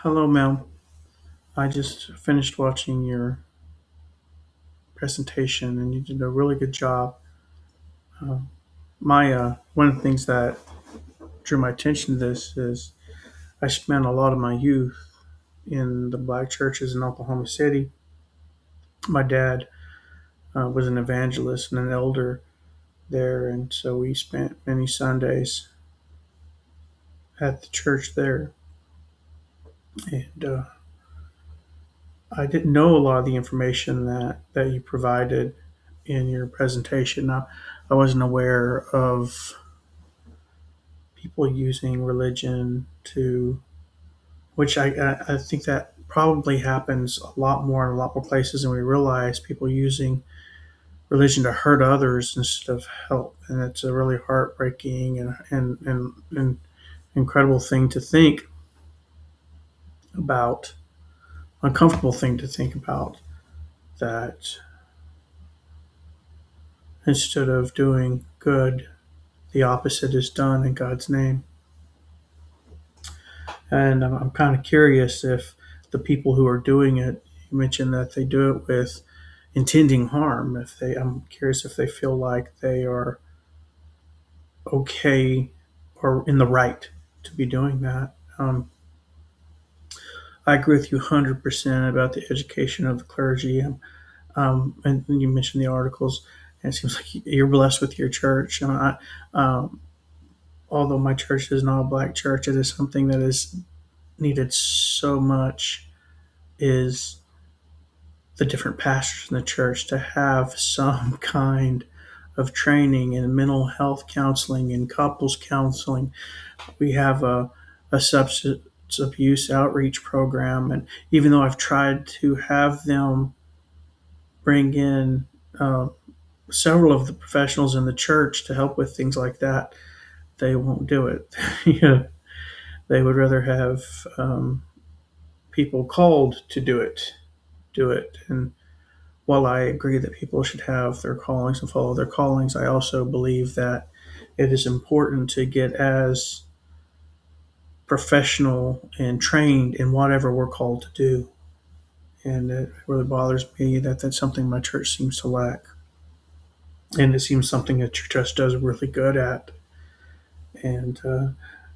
Hello, Mel. I just finished watching your presentation, and you did a really good job. My One of the things that drew my attention to this is I spent a lot of my youth in the black churches in Oklahoma City. My dad was an evangelist and an elder there, and so we spent many Sundays at the church there. And I didn't know a lot of the information that you provided in your presentation. I wasn't aware of people using religion to, which I think that probably happens a lot more in a lot more places than we realize. People using religion to hurt others instead of help, and it's a really heartbreaking and incredible thing to think about, uncomfortable thing to think about. That instead of doing good, the opposite is done in God's name. And I'm kind of curious if the people who are doing it, you mentioned that they do it with intending harm. I'm curious if they feel like they are okay or in the right to be doing that. I agree with you 100% about the education of the clergy. And you mentioned the articles, and it seems like you're blessed with your church. Um, Although my church is not a black church, it is something that is needed so much. Is the different pastors in the church to have some kind of training in mental health counseling and couples counseling. We have a substance abuse outreach program, and even though I've tried to have them bring in uh, several of the professionals in the church to help with things like that, they won't do it. You know, they would rather have people called to do it. And while I agree that people should have their callings and follow their callings, I also believe that it is important to get as professional and trained in whatever we're called to do. And it really bothers me that that's something my church seems to lack. And it seems something that your church does really good at. And, uh,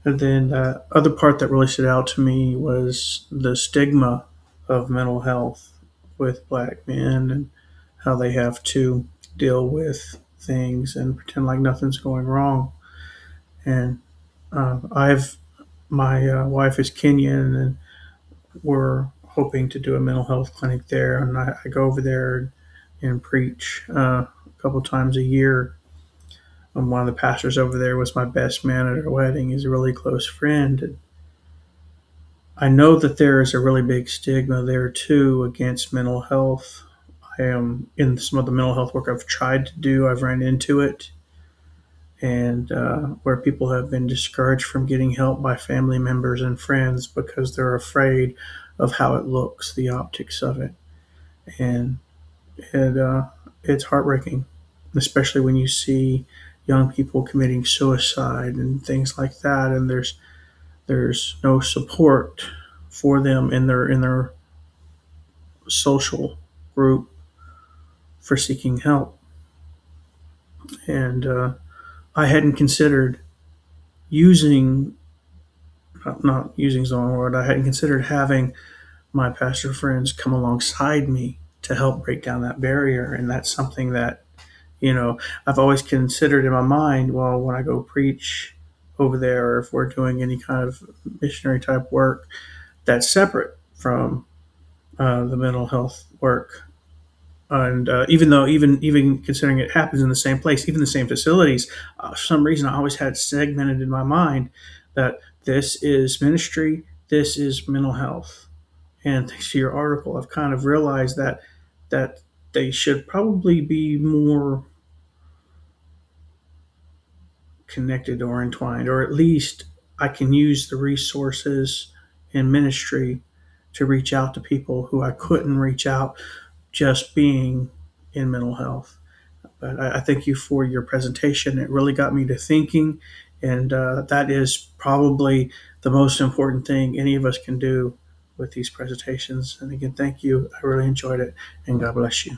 and then the other part that really stood out to me was the stigma of mental health with black men and how they have to deal with things and pretend like nothing's going wrong. And I've my wife is Kenyan, and we're hoping to do a mental health clinic there. And I go over there and preach a couple times a year. And one of the pastors over there was my best man at our wedding. He's a really close friend. And I know that there is a really big stigma there too against mental health. I am in some of the mental health work I've tried to do. I've run into it, and where people have been discouraged from getting help by family members and friends because they're afraid of how it looks, the optics of it, and it's heartbreaking, especially when you see young people committing suicide and things like that, and there's no support for them in their social group for seeking help, and I hadn't considered using not using is the wrong word. I hadn't considered having my pastor friends come alongside me to help break down that barrier. And that's something that, I've always considered in my mind, well, when I go preach over there, or if we're doing any kind of missionary type work, that's separate from the mental health work. And even though, even considering it happens in the same place, even the same facilities, for some reason I always had segmented in my mind that this is ministry, this is mental health. And thanks to your article, I've kind of realized that they should probably be more connected or entwined, or at least I can use the resources in ministry to reach out to people who I couldn't reach out just being in mental health. But I thank you for your presentation. It really got me to thinking, and that is probably the most important thing any of us can do with these presentations. And again, thank you. I really enjoyed it, and God bless you.